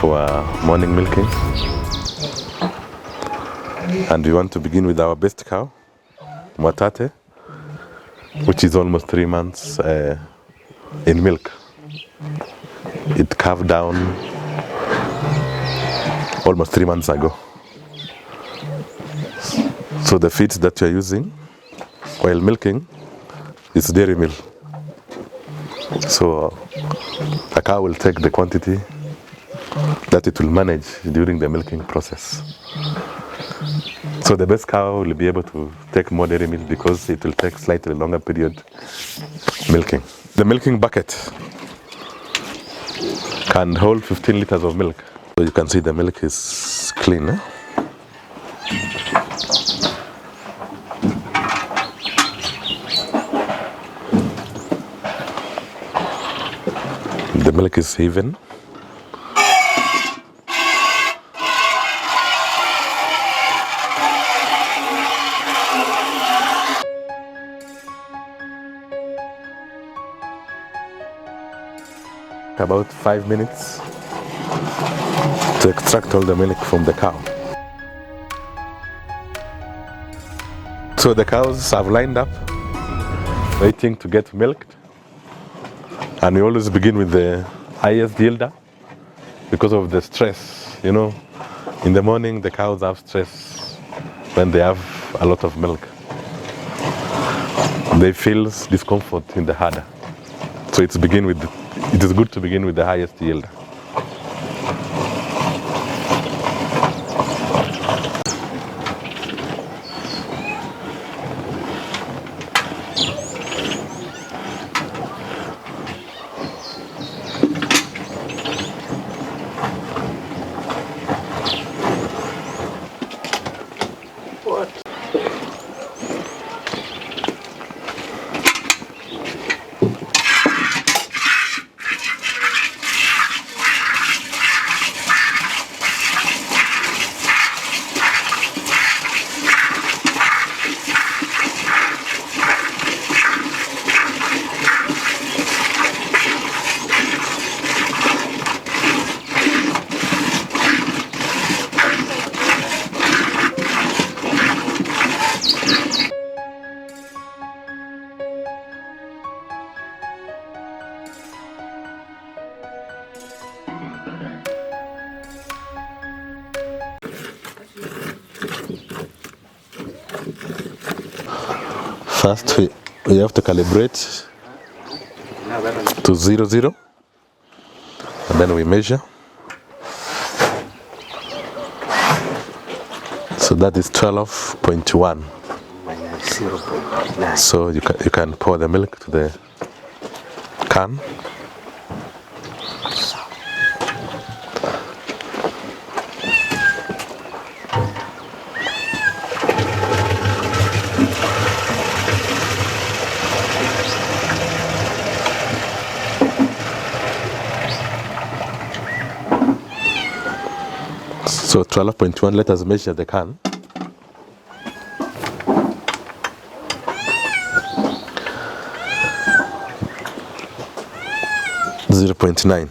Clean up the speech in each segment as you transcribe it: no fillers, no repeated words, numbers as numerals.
for morning milking, and we want to begin with our best cow, Mwatate, which is almost 3 months in milk. It calved down almost 3 months ago. So the feeds that you're using while milking is dairy meal. So a cow will take the quantity that it will manage during the milking process. So the best cow will be able to take more dairy meal because it will take slightly longer period milking. The milking bucket can hold 15 liters of milk. So you can see the milk is clean. The milk is even. About 5 minutes to extract all the milk from the cow. So the cows have lined up, waiting to get milked. And we always begin with the highest yielder because of the stress. You know, in the morning the cows have stress when they have a lot of milk. They feel discomfort in the udder. So it is good to begin with the highest yielder. First, we have to calibrate to 0, and then we measure. So that is 12.1. So you can pour the milk to the can. So 12.1, let us measure the can. .9.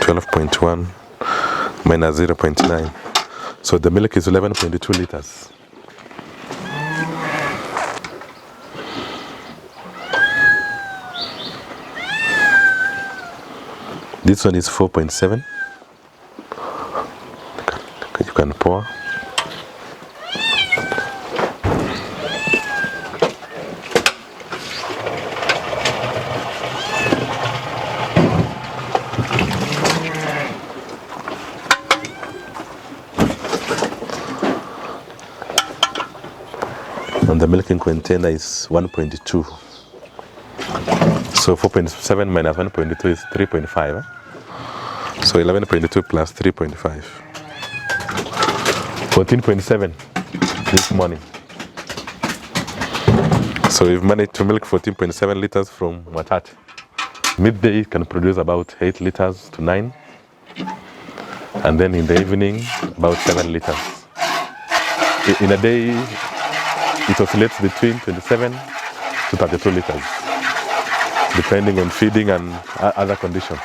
12.1 minus 0.9. So the milk is 11.2 liters. This one is 4.7. You can pour. And the milking container is 1.2. So 4.7 minus 1.2 is 3.5. So 11.2 plus 3.5. 14.7 this morning. So we've managed to milk 14.7 liters from Mwatate. Midday it can produce about 8 liters to 9. And then in the evening, about 7 liters. In a day, it oscillates between 27 to 32 liters, depending on feeding and other conditions.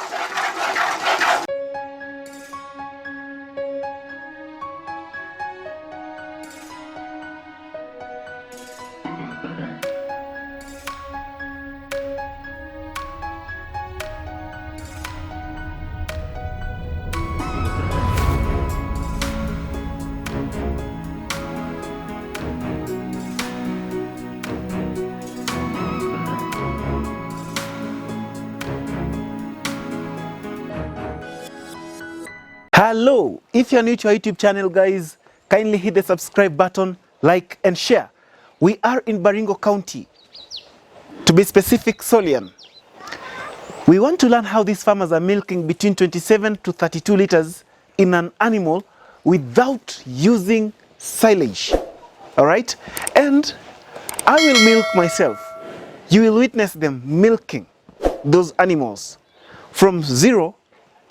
Hello, if you're new to our YouTube channel, guys, kindly hit the subscribe button, like and share. We are in Baringo County, to be specific, Solian. We want to learn how these farmers are milking between 27 to 32 liters in an animal without using silage. All right? And I will milk myself. You will witness them milking those animals from 0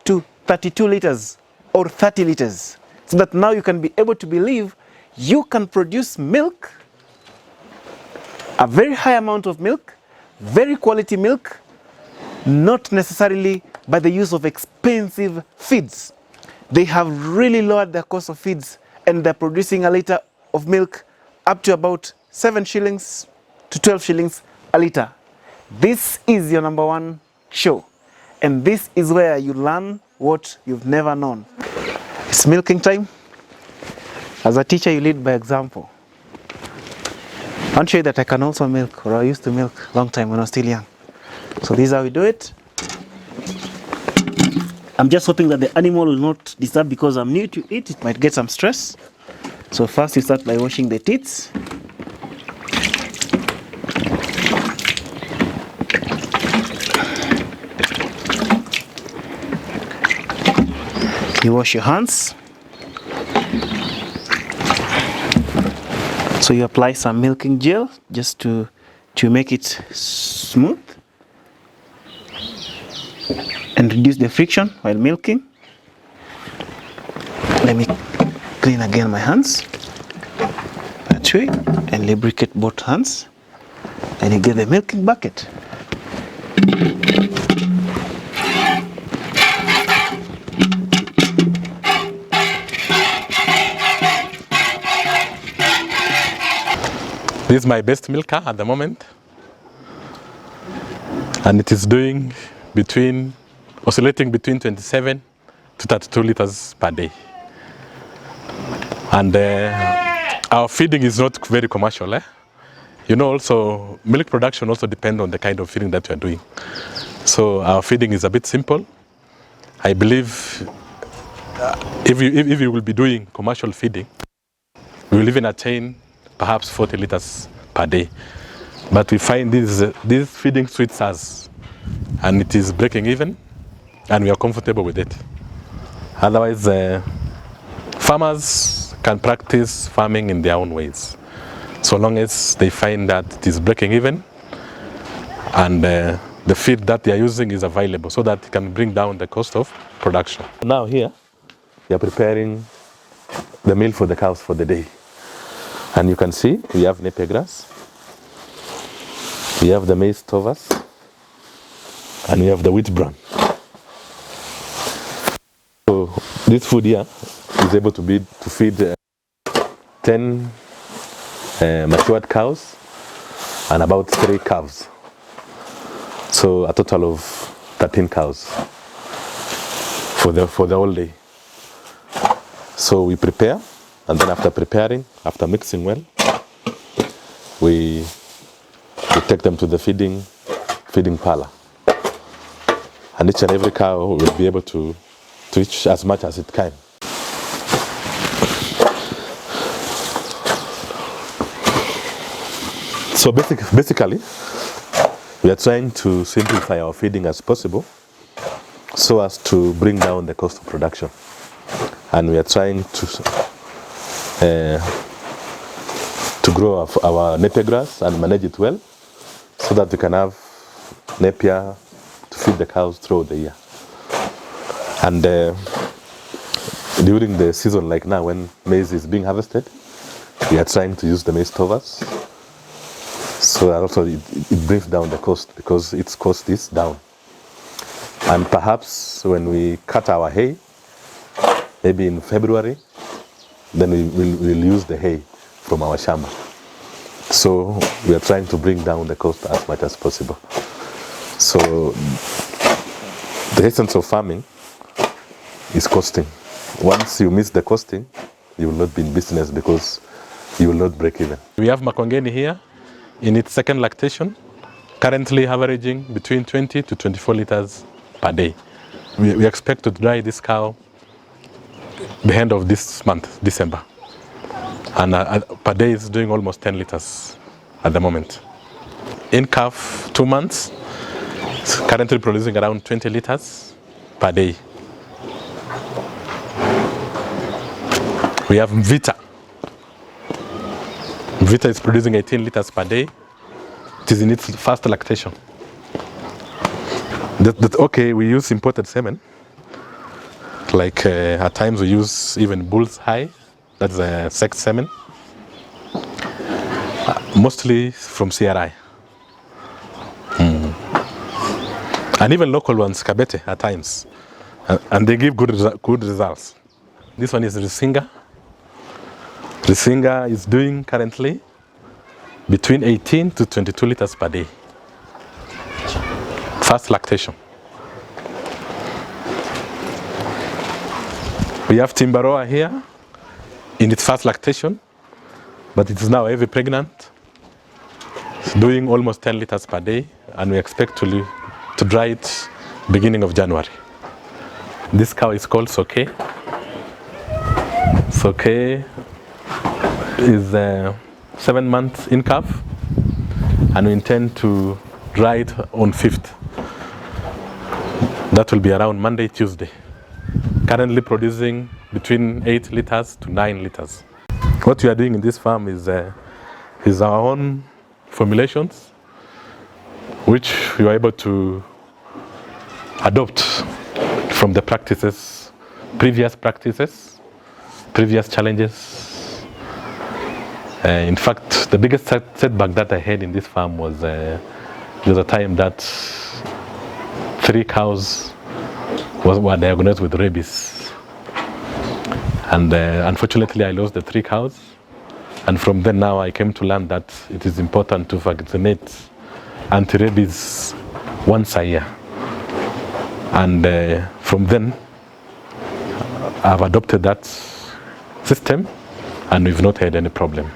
to 32 liters or 30 liters, so that now you can be able to believe you can produce milk, a very high amount of milk, very quality milk, not necessarily by the use of expensive feeds. They have really lowered their cost of feeds, and they're producing a liter of milk up to about 7 shillings to 12 shillings a liter. This is your #1 show, and this is where you learn what you've never known. It's milking time. As a teacher, you lead by example. I want to show you that I can also milk, or I used to milk a long time when I was still young. So this is how we do it. I'm just hoping that the animal will not disturb because I'm new to it. It might get some stress. So first you start by washing the teats. You wash your hands. So you apply some milking gel just to make it smooth and reduce the friction while milking. Let me clean again my hands that way and lubricate both hands. Then you get the milking bucket. This is my best milker at the moment, and it is doing oscillating between 27 to 32 liters per day. And our feeding is not very commercial. You know, also milk production also depends on the kind of feeding that you are doing. So our feeding is a bit simple. I believe if you will be doing commercial feeding, we will even attain perhaps 40 liters per day. But we find this feeding suits us, and it is breaking even, and we are comfortable with it. Otherwise, farmers can practice farming in their own ways, so long as they find that it is breaking even, and the feed that they are using is available, so that it can bring down the cost of production. Now here, we are preparing the meal for the cows for the day. And you can see we have napier grass, we have the maize stovers, and we have the wheat bran. So this food here is able to feed 10 matured cows and about 3 calves. So a total of 13 cows for the whole day. So we prepare. And then after mixing well, we take them to the feeding parlor. And each and every cow will be able to eat as much as it can. So basically, we are trying to simplify our feeding as possible so as to bring down the cost of production. And we are trying to grow our napier grass and manage it well, so that we can have napier to feed the cows throughout the year. And during the season like now, when maize is being harvested, we are trying to use the maize stovers so So that also it brings down the cost, because its cost is down. And perhaps when we cut our hay, maybe in February, then we'll use the hay from our shamba. So we are trying to bring down the cost as much as possible. So the essence of farming is costing. Once you miss the costing, you will not be in business because you will not break even. We have Makongeni here in its second lactation, currently averaging between 20 to 24 liters per day. We expect to dry this cow the end of this month, December. And per day it's doing almost 10 liters at the moment. In calf, 2 months, it's currently producing around 20 liters per day. We have Vita. Vita is producing 18 liters per day. It is in its first lactation. Okay, we use imported semen. Like at times we use even bull's eye, that's a sex semen. Mostly from CRI. And even local ones, Kabete at times. And they give good results. This one is Risinga. Risinga is doing currently between 18 to 22 liters per day. First lactation. We have Timbaroa here in its first lactation, but it is now heavy pregnant. It's doing almost 10 liters per day, and we expect to dry it beginning of January. This cow is called Soke. Soke is 7 months in calf, and we intend to dry it on 5th. That will be around Monday, Tuesday. Currently producing between 8 liters to 9 liters. What we are doing in this farm is our own formulations, which we are able to adopt from the practices, previous challenges. In fact, the biggest setback that I had in this farm was there was a time that 3 cows were diagnosed with rabies. And unfortunately I lost the 3 cows. And from then now I came to learn that it is important to vaccinate anti-rabies once a year. And from then I've adopted that system and we've not had any problem.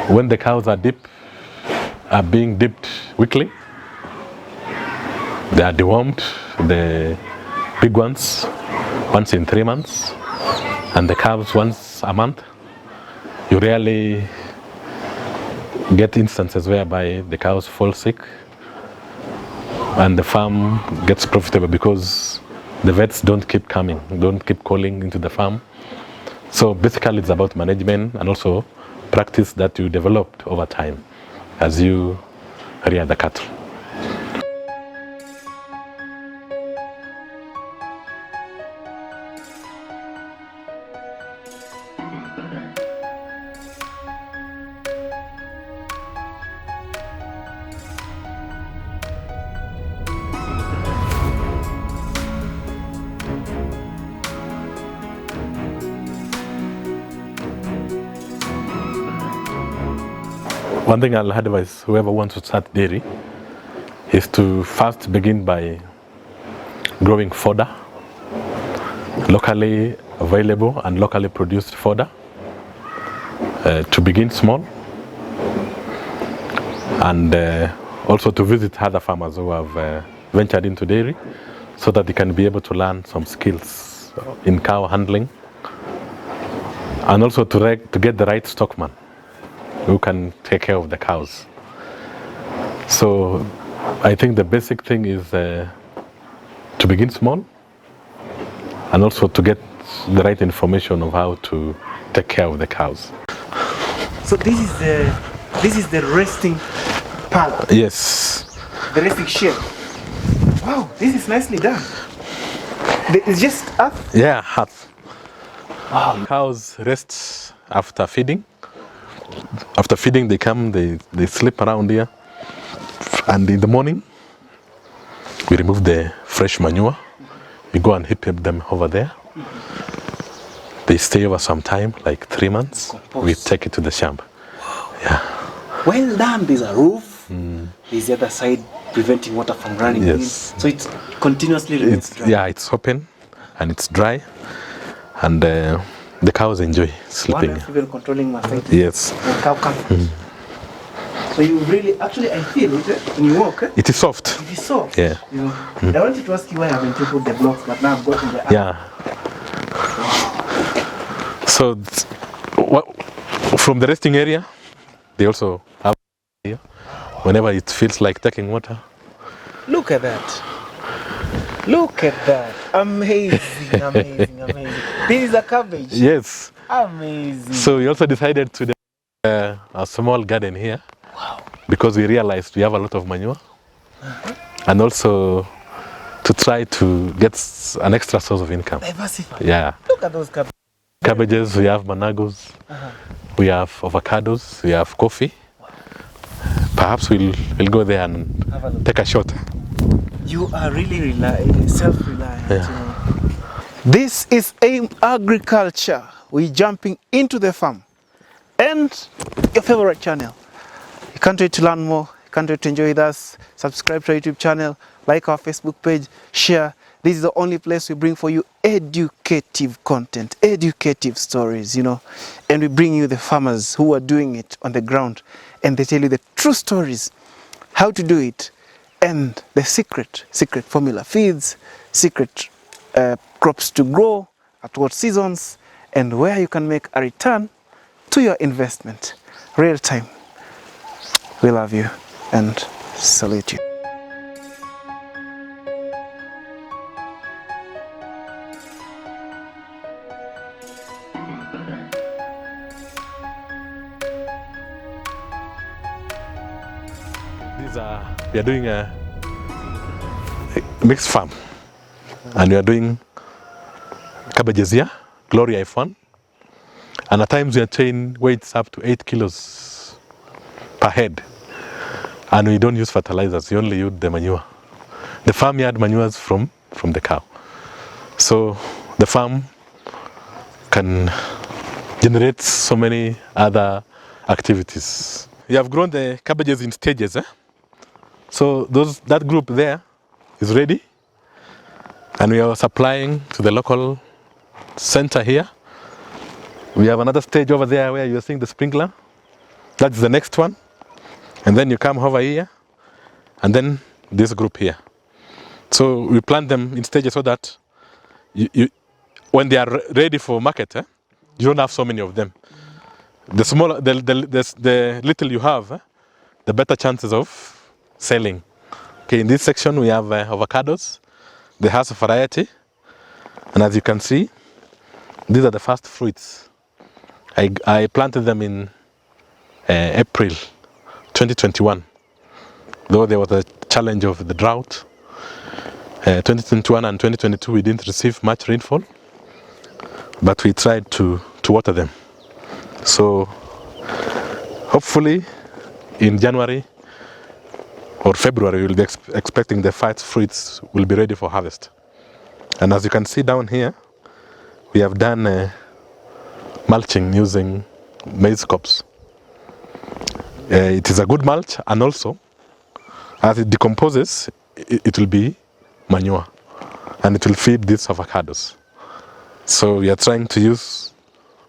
When the cows are being dipped weekly, they are dewormed, the big ones once in 3 months, and the calves once a month. You rarely get instances whereby the cows fall sick and the farm gets profitable because the vets don't keep coming, don't keep calling into the farm. So basically it's about management and also practice that you developed over time as you rear the cattle. One thing I'll advise whoever wants to start dairy is to first begin by growing fodder, locally available and locally produced fodder, to begin small, and also to visit other farmers who have ventured into dairy so that they can be able to learn some skills in cow handling, and also to get the right stockman who can take care of the cows. So I think the basic thing is to begin small and also to get the right information of how to take care of the cows. So this is the resting pad. Yes. The resting shed. Wow, this is nicely done. It's just earth? Yeah, earth. Wow. Cows rest after feeding. After feeding, they come, they sleep around here. And in the morning, we remove the fresh manure. We go and heap them over there. They stay over some time, like 3 months. Compost. We take it to the chamber. Yeah. Well done. There's a roof. There's the other side preventing water from running Yes. in. So it's continuously remains dry. Yeah, it's open and it's dry. And the cows enjoy sleeping. One even controlling my sight. Yes. The cow comes. So you really, actually I feel it when you walk. It is soft. It is soft. Yeah. You know, I wanted to ask you why I haven't put the blocks, but now I've gotten the Yeah. So from the resting area, they also have here. Whenever it feels like taking water. Look at that. Look at that. Amazing, amazing, amazing. This is a cabbage. Yes. Amazing. So we also decided to do a small garden here. Wow. Because we realized we have a lot of manure. And also to try to get an extra source of income. Diversify. Yeah. Look at those cabbages. Cabbages, we have managos, we have avocados, we have coffee. Perhaps we'll go there and take a shot. You are really self-reliant. Yeah. You know. This is AIM Agriculture. We're jumping into the farm. And your favorite channel. You can't wait to learn more. You can't wait to enjoy with us. Subscribe to our YouTube channel. Like our Facebook page. Share. This is the only place we bring for you educative content, educative stories, you know. And we bring you the farmers who are doing it on the ground. And they tell you the true stories, how to do it, and the secret formula, feeds, secret crops to grow, at what seasons, and where you can make a return to your investment. Real time. We love you and salute you. We are doing a mixed farm, and we are doing cabbages here, Gloria F1, and at times we are taking weights up to 8 kilos per head, and we don't use fertilizers, we only use the manure. The farmyard manures from the cow. So the farm can generate so many other activities. We have grown the cabbages in stages. So that group there is ready, and we are supplying to the local center here. We have another stage over there where you're seeing the sprinkler. That's the next one. And then you come over here, and then this group here. So we plant them in stages so that when they are ready for market, you don't have so many of them. The smaller, the little you have, the better chances of selling. Okay, in this section we have avocados. They have a variety, and as you can see, these are the first fruits. I planted them in April 2021, though there was a challenge of the drought. 2021 and 2022 we didn't receive much rainfall, but we tried to water them. So hopefully in January or February we'll be expecting the first fruits will be ready for harvest. And as you can see down here, we have done mulching using maize cobs. It is a good mulch, and also as it decomposes, it will be manure, and it will feed these avocados. So we are trying to use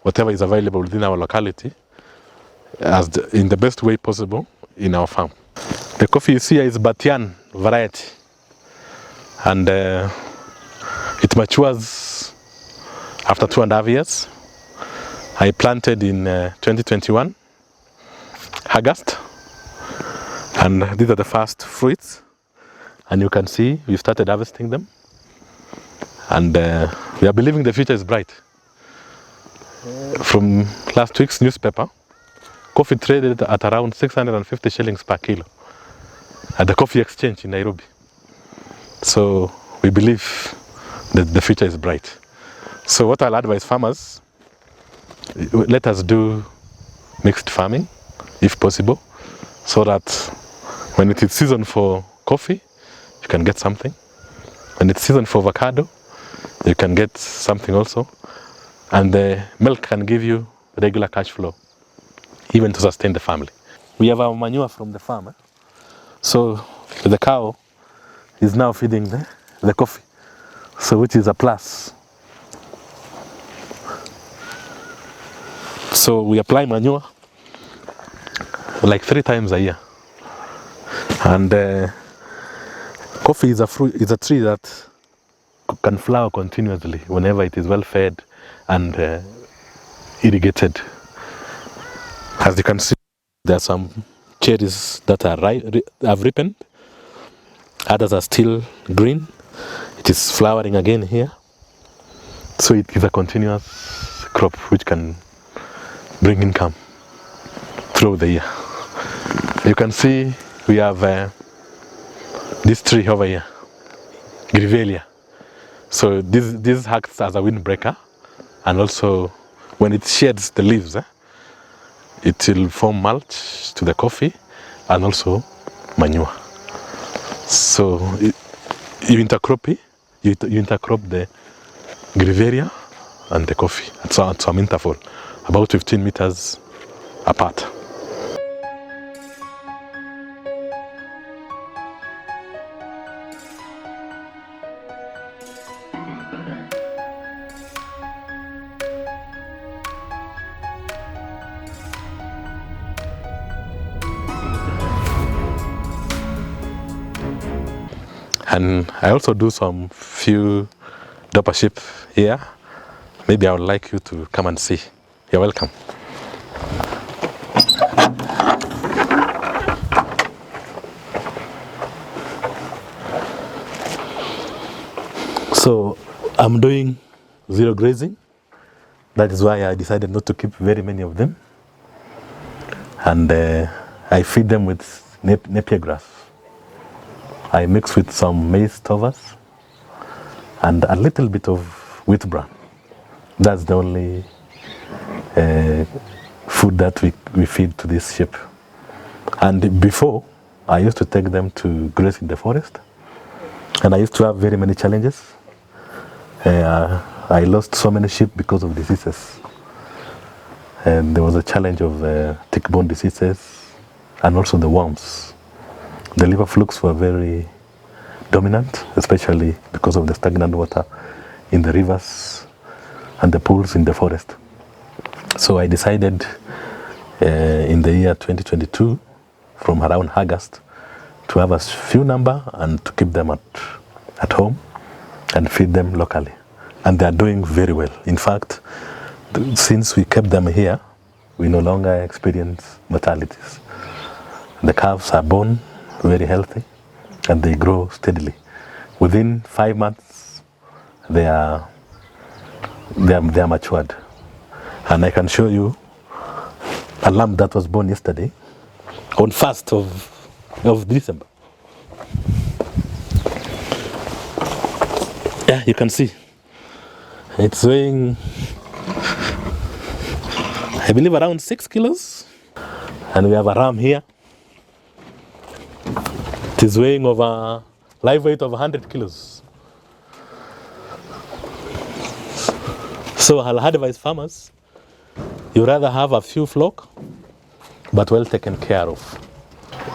whatever is available within our locality in the best way possible in our farm. The coffee you see here is Batian variety, and it matures after 2.5 years. I planted in 2021, August, and these are the first fruits, and you can see we started harvesting them, and we are believing the future is bright. From last week's newspaper, coffee traded at around 650 shillings per kilo at the coffee exchange in Nairobi. So we believe that the future is bright. So what I'll advise farmers, let us do mixed farming, if possible, so that when it is season for coffee, you can get something. When it's season for avocado, you can get something also. And the milk can give you regular cash flow, even to sustain the family. We have our manure from the farm. So the cow is now feeding the coffee, so which is a plus. So we apply manure like 3 times a year. And coffee is a tree that can flower continuously whenever it is well fed and irrigated. As you can see, there are some cherries that have ripened. Others are still green. It is flowering again here. So it is a continuous crop which can bring income through the year. You can see we have this tree over here, Grevillea. So this acts as a windbreaker, and also when it sheds the leaves, it will form mulch to the coffee and also manure. So you intercrop the Grevillea and the coffee at some interval, about 15 meters apart. And I also do some few Dorper sheep here. Maybe I would like you to come and see. You're welcome. So I'm doing zero grazing. That is why I decided not to keep very many of them. And I feed them with napier grass. I mix with some maize stovers and a little bit of wheat bran. That's the only food that we feed to this sheep. And before, I used to take them to graze in the forest, and I used to have very many challenges. I lost so many sheep because of diseases. And there was a challenge of tick-borne diseases and also the worms. The liver flukes were very dominant, especially because of the stagnant water in the rivers and the pools in the forest. So I decided in the year 2022, from around August, to have a few number and to keep them at home and feed them locally. And they are doing very well. In fact, since we kept them here, we no longer experience mortalities. The calves are born very healthy and they grow steadily. Within 5 months, they are matured. And I can show you a lamb that was born yesterday on 1st of December. Yeah, you can see. It's weighing, I believe, around 6 kilos. And we have a ram here. It is weighing over live weight of 100 kilos. So I'll advise farmers, you rather have a few flock, but well taken care of.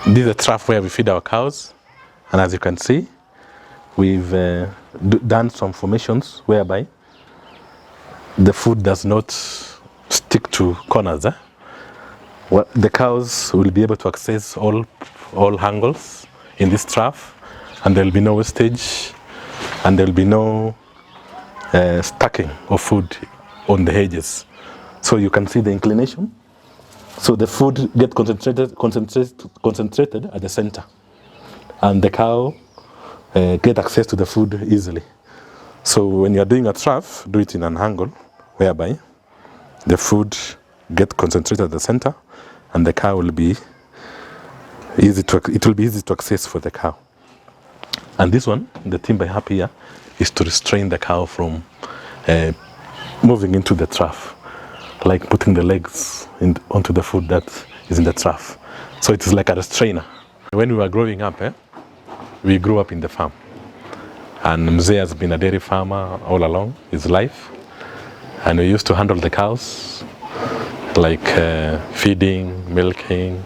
This is a trough where we feed our cows. And as you can see, we've done some formations whereby the food does not stick to corners. Well, the cows will be able to access all angles in this trough, and there will be no wastage, and there will be no stacking of food on the edges. So you can see the inclination. So the food gets concentrated at the center, and the cow get access to the food easily. So when you are doing a trough, do it in an angle whereby the food gets concentrated at the center, and the cow will be easy to access for the cow. And this one, the timber I have here, is to restrain the cow from moving into the trough. like putting the legs onto the food that is in the trough. So it is like a restrainer. When we were growing up, we grew up in the farm. And Mzee has been a dairy farmer all along his life. And we used to handle the cows, like feeding, milking,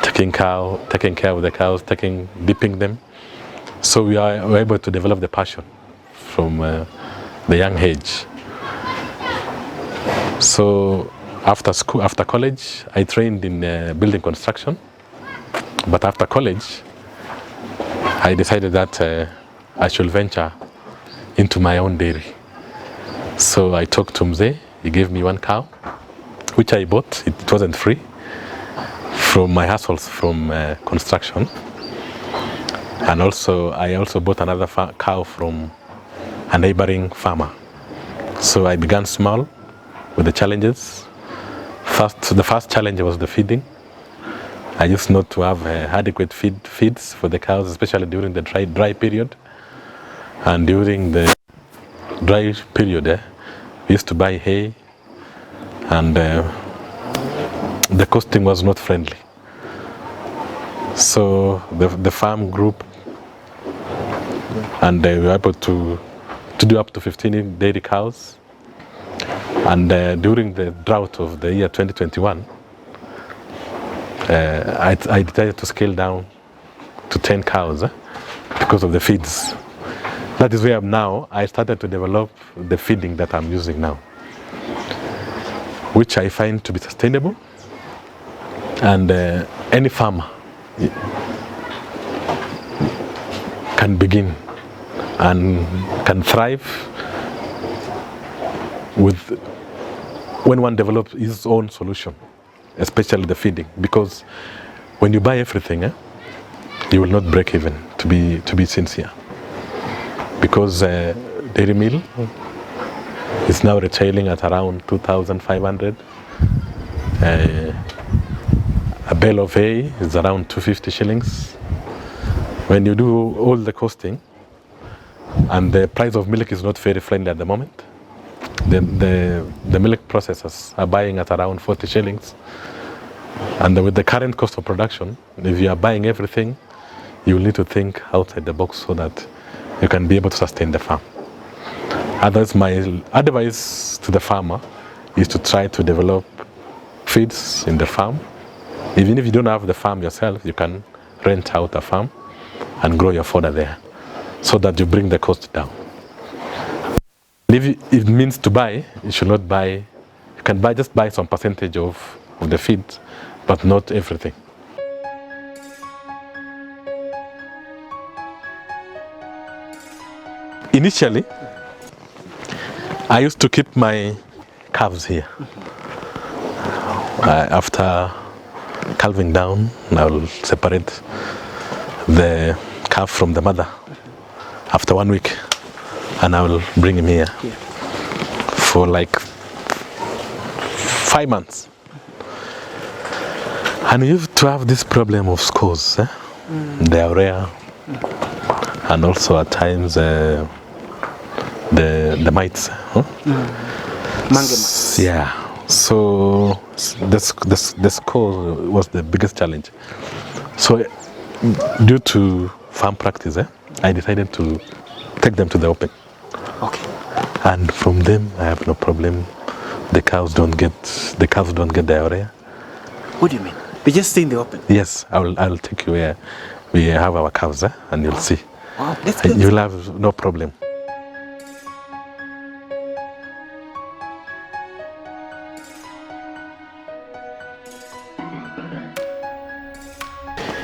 taking care of the cows, dipping them. So we were able to develop the passion from the young age. So after school, after college, I trained in building construction. But after college, I decided that I should venture into my own dairy. So I talked to Mzee. He gave me one cow, which I bought. It wasn't free, from my hustles from construction. And also, I also bought another cow from a neighboring farmer. So I began small with the challenges. The first challenge was the feeding. I used not to have adequate feeds for the cows, especially during the dry period. And during the dry period, we used to buy hay, and the costing was not friendly. So the farm grew, and we were able to do up to 15 dairy cows. And during the drought of the year 2021, I decided to scale down to 10 cows because of the feeds. That is where now I started to develop the feeding that I'm using now, which I find to be sustainable. And any farmer can begin and can thrive when one develops his own solution, especially the feeding. Because when you buy everything, you will not break even, to be sincere. Because dairy meal is now retailing at around 2,500. A bale of hay is around 250 shillings. When you do all the costing, and the price of milk is not very friendly at the moment, the milk processors are buying at around 40 shillings. And with the current cost of production, if you are buying everything, you will need to think outside the box so that you can be able to sustain the farm. Otherwise, my advice to the farmer is to try to develop feeds in the farm. Even if you don't have the farm yourself, you can rent out a farm and grow your fodder there so that you bring the cost down. If it means to buy, you should not buy. You can just buy some percentage of the feed, but not everything. Initially, I used to keep my calves here. After calving down, I will separate the calf from the mother after 1 week, and I will bring him here for like 5 months. And we used to have this problem of scores. They are rare, and also at times the mites. Yeah. So the score was the biggest challenge. So due to farm practice, I decided to take them to the open. Okay. And from them, I have no problem. The cows don't get diarrhea. What do you mean? They just stay in the open? Yes, I'll take you where we have our cows, and you'll see. Wow, that's good. You'll have no problem.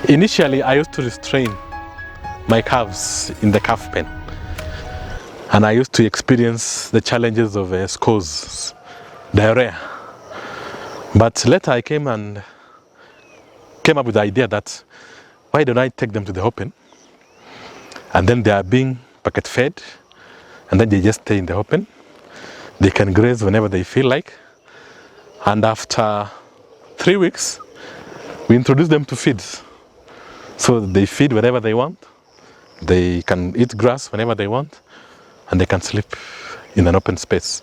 Initially, I used to restrain my calves in the calf pen, and I used to experience the challenges of scores, diarrhea. But later I came up with the idea that why don't I take them to the open, and then they are being packet fed, and then they just stay in the open. They can graze whenever they feel like, and after 3 weeks, we introduce them to feeds. So they feed whenever they want, they can eat grass whenever they want, and they can sleep in an open space.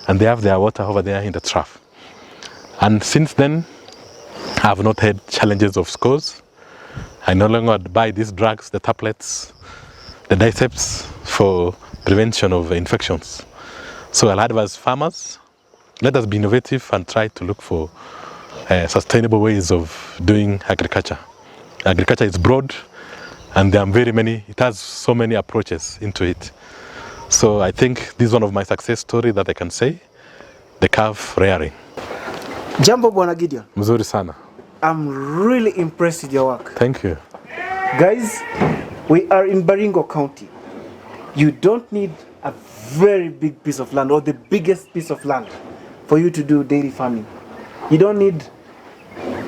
And they have their water over there in the trough. And since then, I've not had challenges of scores. I no longer buy these drugs, the tablets, the diceps for prevention of infections. So I'll advise farmers, let us be innovative and try to look for sustainable ways of doing agriculture. Agriculture is broad and there are it has so many approaches into it. So I think this is one of my success stories that I can say, the calf rearing. Jambo Bwana Gideon. Mzuri sana. I'm really impressed with your work. Thank you. Guys, we are in Baringo County. You don't need a very big piece of land or the biggest piece of land for you to do dairy farming. You don't need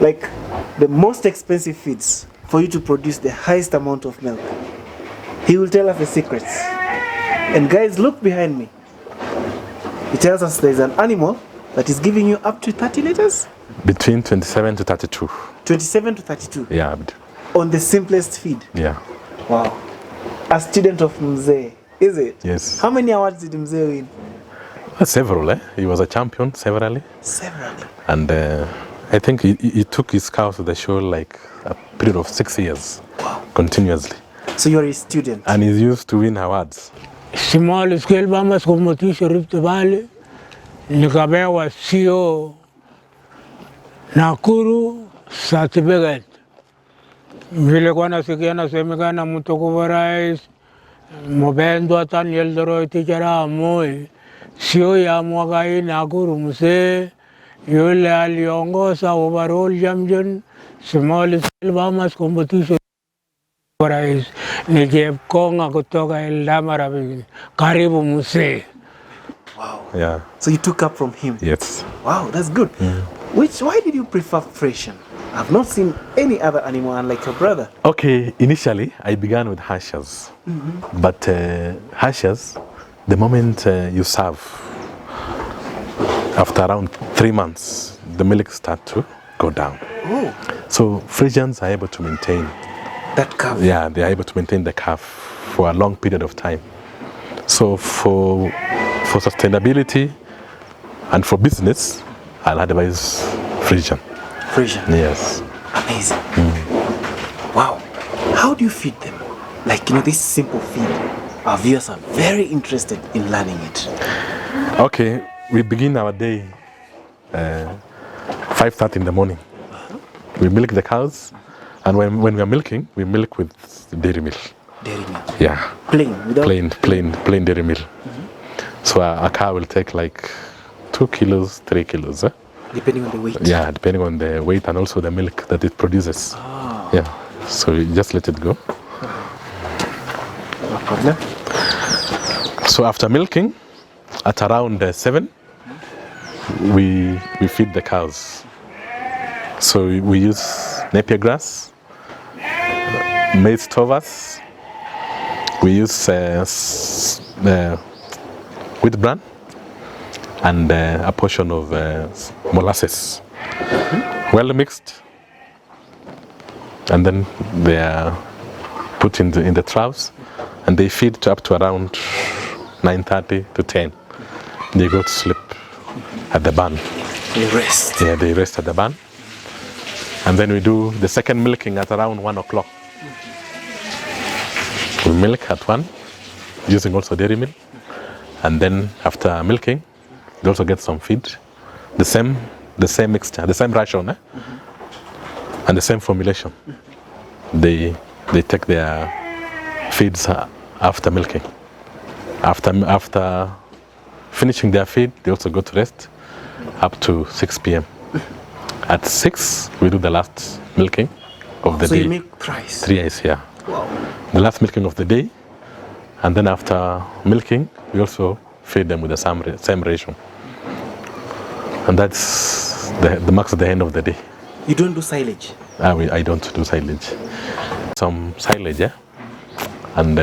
like the most expensive feeds for you to produce the highest amount of milk. He will tell us the secrets. And guys, look behind me. He tells us there's an animal that is giving you up to 30 liters? Between 27 to 32. 27 to 32? Yeah. On the simplest feed? Yeah. Wow. A student of Mzee, is it? Yes. How many awards did Mzee win? Several, eh? He was a champion, severally. Severally? And I think he took his cows to the show like a period of 6 years. Wow. Continuously. So you're a student? And he's used to win awards. Small scale farmers competition Rift Valley. Nikapewa sio Nakuru certificate. Vile kwa nasikia nasemekana mtukufu rais Mobendo tani Eldoroi tichara Moi sio ya mwaka hii Nakuru mzee yule aliongoza overall champion small scale farmers competition rais ni Jepkonga kutoka Eldamara karibu mzee. Wow. Yeah. So you took up from him? Yes. Wow, that's good. Why did you prefer Frisian? I've not seen any other animal unlike your brother. Okay, initially I began with hashers. But hashers, the moment you serve, after around 3 months, the milk start to go down. Oh. So Frisians are able to maintain That calf? Yeah, they are able to maintain the calf for a long period of time. So for sustainability and for business, I'll advise Frisian. Frisian? Yes. Amazing. Wow. How do you feed them? Like, this simple feed. Our viewers are very interested in learning it. Okay, we begin our day 5:30 in the morning. We milk the cows, and when we are milking, we milk with dairy milk. Dairy milk? Yeah. Plain? Without... Plain dairy milk. So a cow will take like 2 kilos, 3 kilos. Depending on the weight? Yeah, depending on the weight and also the milk that it produces. Ah. Yeah, so you just let it go. No problem. So after milking, at around 7, we feed the cows. So we use napier grass, maize stovers, we use wheat bran, and a portion of molasses, well mixed, and then they are put in the troughs, and they feed to up to around 9:30 to 10. They go to sleep at the barn. They rest? Yeah, they rest at the barn, and then we do the second milking at around 1 o'clock. We milk at 1, using also dairy milk, and then after milking, they also get some feed, the same mixture, the same ration, and the same formulation. They take their feeds after milking. After finishing their feed, they also go to rest up to 6 p.m. At 6, we do the last milking of the day. So you milk thrice? 3 yeah. Wow. The last milking of the day, and then after milking, we also feed them with the same ration. And that's the max at the end of the day. You don't do silage? I don't do silage. Some silage, yeah? And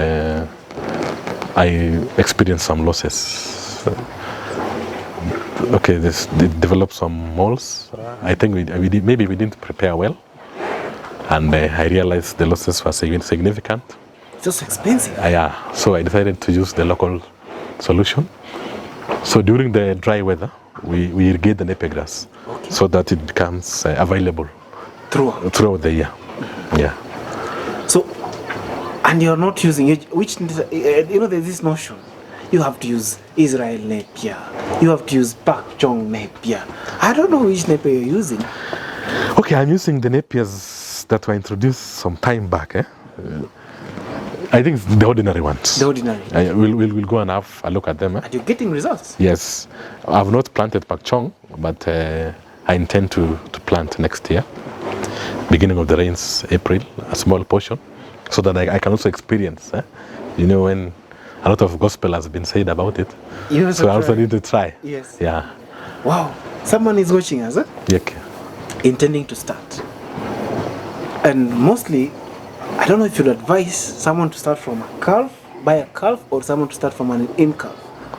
I experienced some losses. Okay, they developed some moles. I think maybe we didn't prepare well. And I realized the losses were significant. It's just expensive. Yeah, so I decided to use the local solution. So during the dry weather, we irrigate the napier grass so that it becomes available throughout the year. Yeah. So, and you're not using it, which, there's this notion. You have to use Israel napier. You have to use Pak Chong napier. I don't know which napier you're using. Okay, I'm using the napiers that were introduced some time back. I think it's the ordinary ones. The ordinary. We'll go and have a look at them. And you're getting results? Yes. I've not planted Pak Chong, but I intend to plant next year. Beginning of the rains, April, a small portion, so that I can also experience. When a lot of gospel has been said about it. So I also need to try. Yes. Yeah. Wow. Someone is watching us, Yeah. intending to start. And mostly, I don't know if you'd advise someone to start from a calf, buy a calf, or someone to start from an in-calf.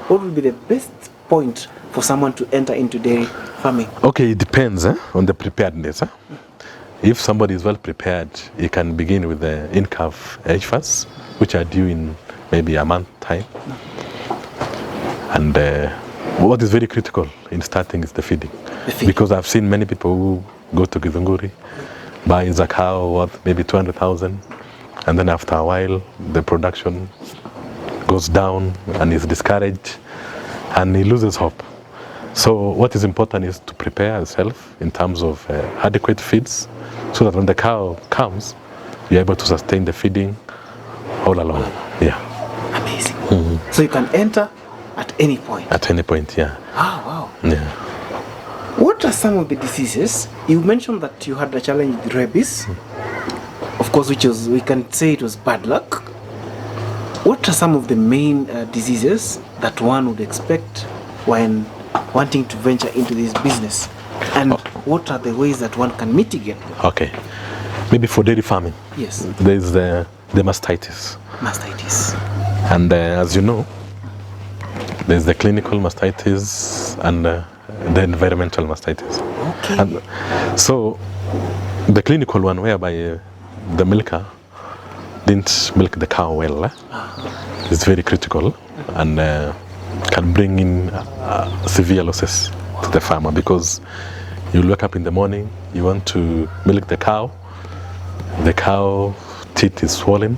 What would be the best point for someone to enter into dairy farming? Okay, it depends on the preparedness. If somebody is well prepared, he can begin with the in-calf heifers, which are due in maybe a month time. And what is very critical in starting is the feeding. Because I've seen many people who go to Githunguri, buys a cow worth maybe 200,000, and then after a while the production goes down and is discouraged and he loses hope. So what is important is to prepare yourself in terms of adequate feeds, so that when the cow comes, you're able to sustain the feeding all along. Yeah. Amazing. Mm-hmm. So you can enter at any point? At any point, yeah. Oh, wow. Yeah. What are some of the diseases? You mentioned that you had a challenge with rabies, of course, which was, we can say it was bad luck. What are some of the main diseases that one would expect when wanting to venture into this business? And what are the ways that one can mitigate them? Okay. Maybe for dairy farming. Yes. There's the mastitis. Mastitis. And as you know, there's the clinical mastitis and the environmental mastitis. Okay. And so the clinical one, whereby the milker didn't milk the cow well, is very critical and can bring in severe losses to the farmer, because you wake up in the morning, you want to milk the cow teeth is swollen,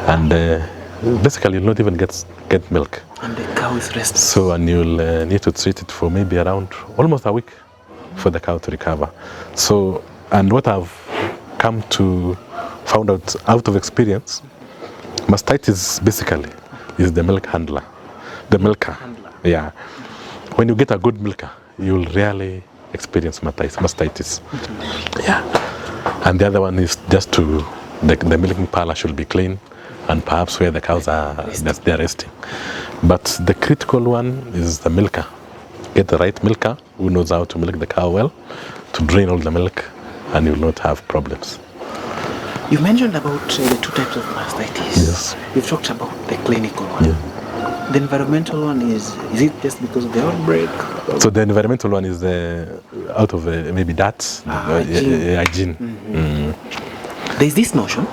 and basically you'll not even get milk. And the cow is restless. So, and you'll need to treat it for maybe around almost a week for the cow to recover. So, and what I've come to found out of experience, mastitis basically is the milk handler, the milker. Yeah. When you get a good milker, you'll rarely experience mastitis. Yeah. And the other one is just the milking parlor should be clean, and perhaps where the cows are, they're resting. But the critical one is the milker. Get the right milker who knows how to milk the cow well, to drain all the milk, and you'll not have problems. You mentioned about the two types of mastitis. Yes. You've talked about the clinical one. Yeah. The environmental one is it just because of the outbreak? So the environmental one is out of maybe that hygiene. There's this notion,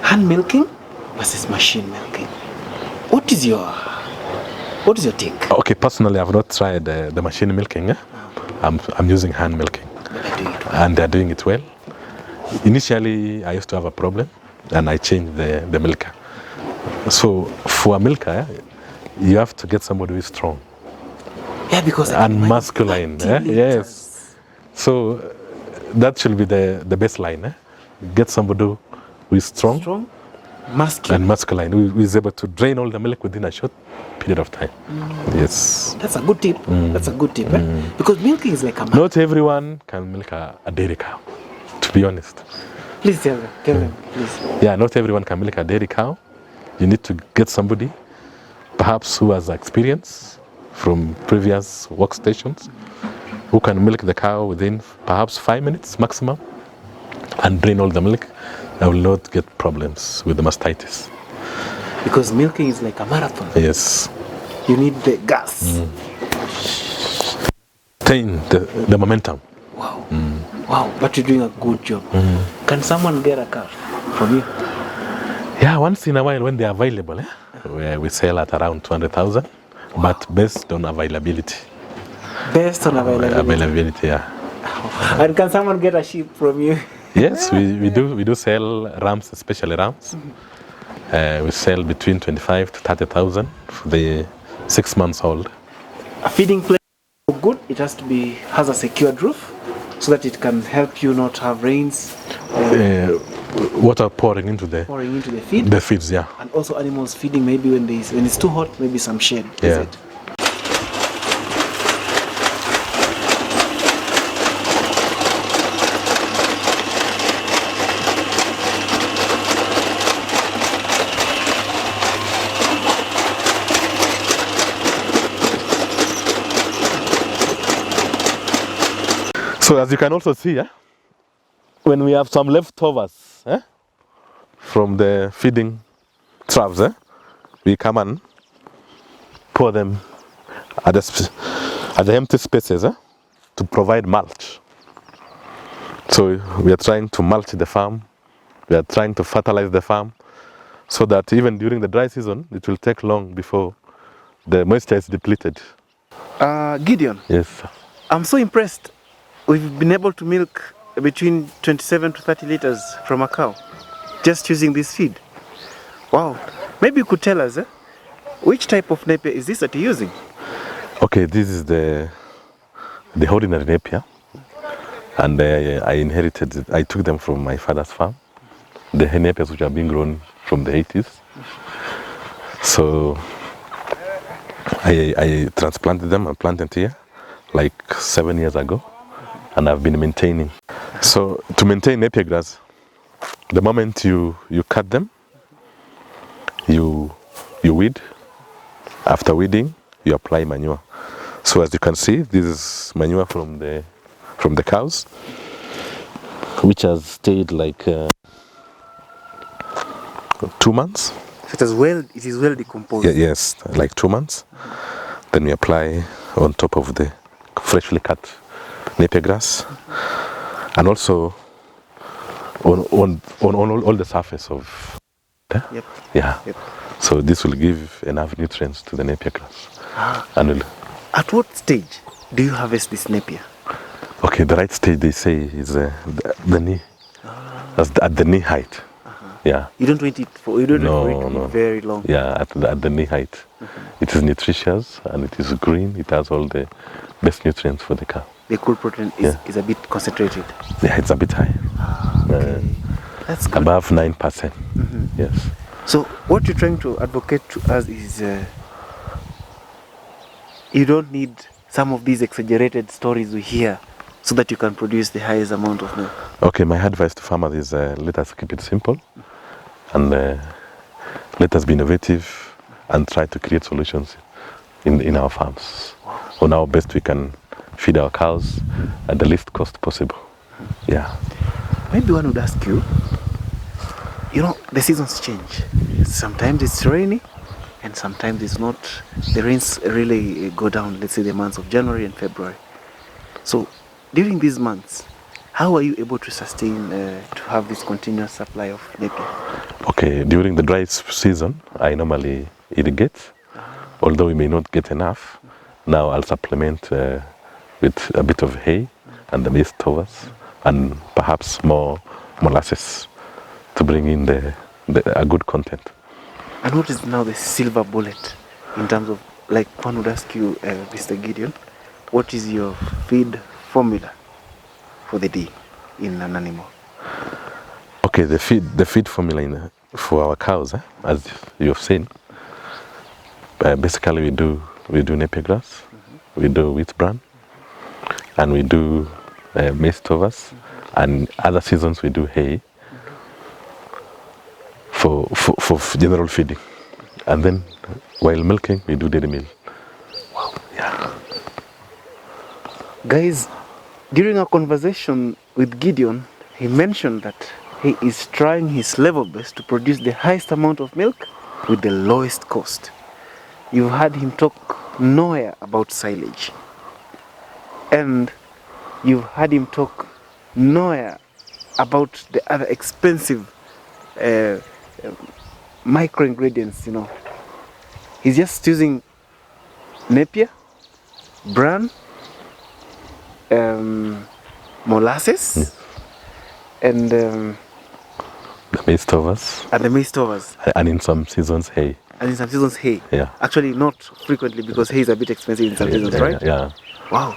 hand milking versus machine milking. What is your take? Okay, personally, I've not tried the machine milking. I'm using hand milking, and they're doing it well. Initially, I used to have a problem, and I changed the milker. So for a milker, you have to get somebody who is strong. Yeah, because and masculine. Yes. So that should be the baseline. Get somebody who is strong, masculine, and masculine, who is able to drain all the milk within a short period of time. Yes. That's a good tip. That's a good tip. Because milking is like a man. Not everyone can milk a dairy cow, to be honest. Please tell them, please. Yeah, not everyone can milk a dairy cow. You need to get somebody, perhaps who has experience from previous workstations, who can milk the cow within perhaps 5 minutes maximum and drain all the milk. I will not get problems with the mastitis. Because milking is like a marathon. Yes. You need the gas. Maintain the momentum. Wow. Wow, but you're doing a good job. Can someone get a car from you? Yeah, once in a while when they're available. where we sell at around 200,000, but based on availability. Based on availability. Availability, yeah. And can someone get a sheep from you? Yes, we do sell rams, especially rams. We sell between 25 to 30,000 for the 6 months old. A feeding place is good. It has a secured roof so that it can help you not have rains. Water pouring into the feed. The feeds, yeah. And also animals feeding. Maybe when it's too hot, maybe some shade. Yeah. Is it? So as you can also see, when we have some leftovers from the feeding troughs, we come and pour them at the empty spaces to provide mulch. So we are trying to mulch the farm, we are trying to fertilize the farm, so that even during the dry season, it will take long before the moisture is depleted. Gideon. Yes. I'm so impressed. We've been able to milk between 27 to 30 liters from a cow, just using this feed. Wow. Maybe you could tell us, which type of napier is this that you're using? Okay, this is the ordinary napier, and I inherited it. I took them from my father's farm, the hay napiers which are being grown from the 80s. So I transplanted them and planted here like 7 years ago, and I've been maintaining. So to maintain napier grass, the moment you cut them, you weed. After weeding, you apply manure. So as you can see, this is manure from the cows, which has stayed like 2 months. So it is well decomposed. Yeah, yes, like 2 months. Then we apply on top of the freshly cut napier grass, and also on all the surface of. Yep. Yeah. Yep. So this will give enough nutrients to the napier grass. And at what stage do you harvest this napier? Okay, the right stage they say is the knee. That's at the knee height. Yeah. You don't wait it for it to be very long. Yeah, at the knee height. It is nutritious and it is green. It has all the best nutrients for the cow. The cool protein is a bit concentrated. Yeah, it's a bit high. Okay. That's good. Above 9%. Yes. So what you're trying to advocate to us is you don't need some of these exaggerated stories we hear so that you can produce the highest amount of milk. Okay, my advice to farmers is let us keep it simple, and let us be innovative and try to create solutions in our farms. On our best we can feed our cows at the least cost possible. Yeah. Maybe one would ask you, the seasons change. Sometimes it's rainy and sometimes it's not. The rains really go down, let's say the months of January and February. So during these months, how are you able to sustain to have this continuous supply of napier? Okay, during the dry season, I normally irrigate, although we may not get enough. Now I'll supplement with a bit of hay and the maize towers, and perhaps more molasses to bring in a good content. And what is now the silver bullet in terms of, like one would ask you, Mr. Gideon, what is your feed formula for the day in an animal? Okay, the feed formula for our cows, as you have seen, basically we do napier grass, we do wheat bran, and we do maize towers, and other seasons we do hay for general feeding, and then while milking we do dairy meal. Wow. Yeah. Guys, during our conversation with Gideon, he mentioned that he is trying his level best to produce the highest amount of milk with the lowest cost. You've heard him talk nowhere about silage, and you've heard him talk nowhere about the other expensive micro ingredients, He's just using Napier, bran, molasses, and The maize stovers. the maize stovers. And in some seasons, hay. And in some seasons, hay. Yeah. Actually, not frequently because hay is a bit expensive in some seasons, right? Yeah. Wow.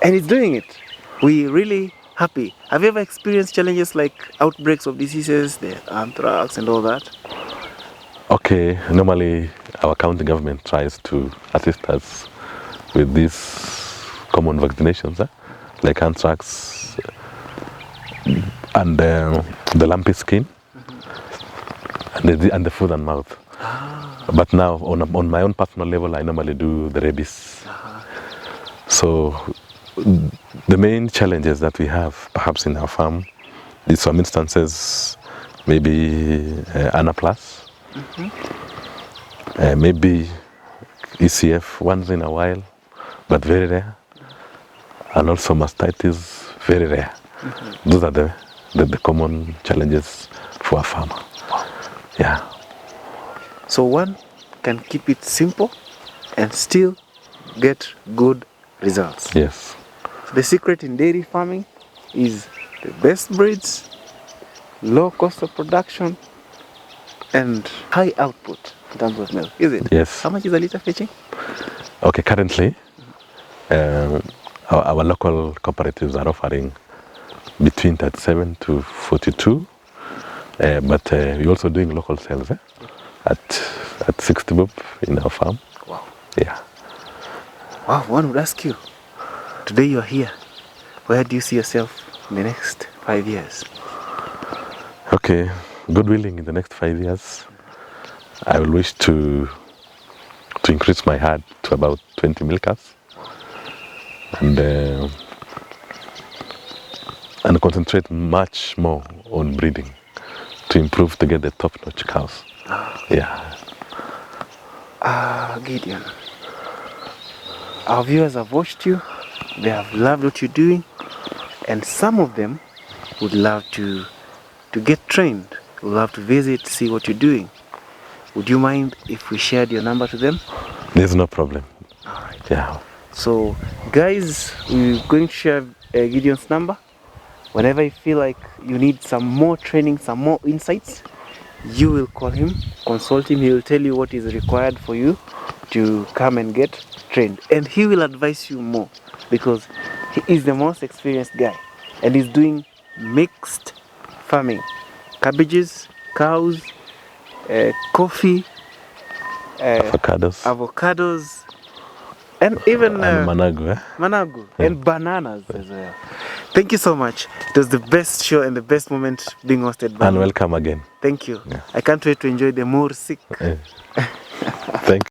And he's doing it. We really happy. Have you ever experienced challenges like outbreaks of diseases, the anthrax and all that? Okay, normally our county government tries to assist us with these common vaccinations, like anthrax and the lumpy skin and the foot and mouth. But now, on my own personal level, I normally do the rabies. So the main challenges that we have, perhaps in our farm, in some instances, maybe anaplas, maybe ECF once in a while, but very rare, and also mastitis, very rare. Those are the common challenges for a farmer. Yeah. So one can keep it simple and still get good results. Yes. So the secret in dairy farming is the best breeds, low cost of production, and high output in terms of milk, is it? Yes. How much is a litre fetching? Okay, currently, our local cooperatives are offering between 37 to 42, but we're also doing local sales at 60 bob in our farm. Wow. Yeah. Wow, one would ask you, today you're here, where do you see yourself in the next 5 years? Okay, God willing, in the next 5 years, I will wish to increase my herd to about 20 milkers and concentrate much more on breeding to improve to get the top-notch cows. Yeah. Gideon, our viewers have watched you, they have loved what you're doing, and some of them would love to get trained, would love to visit, see what you're doing. Would you mind if we shared your number to them? There's no problem. All right. Yeah. So guys, we're going to share Gideon's number. Whenever you feel like you need some more training, some more insights, you will call him, consult him. He will tell you what is required for you to come and get trained, and he will advise you more because he is the most experienced guy and he's doing mixed farming: cabbages, cows, coffee, avocados, and even managu, managu and bananas as well. Thank you so much. It was the best show and the best moment being hosted by and you. welcome again. Thank you. Yeah. I can't wait to enjoy the more sick. Thank you.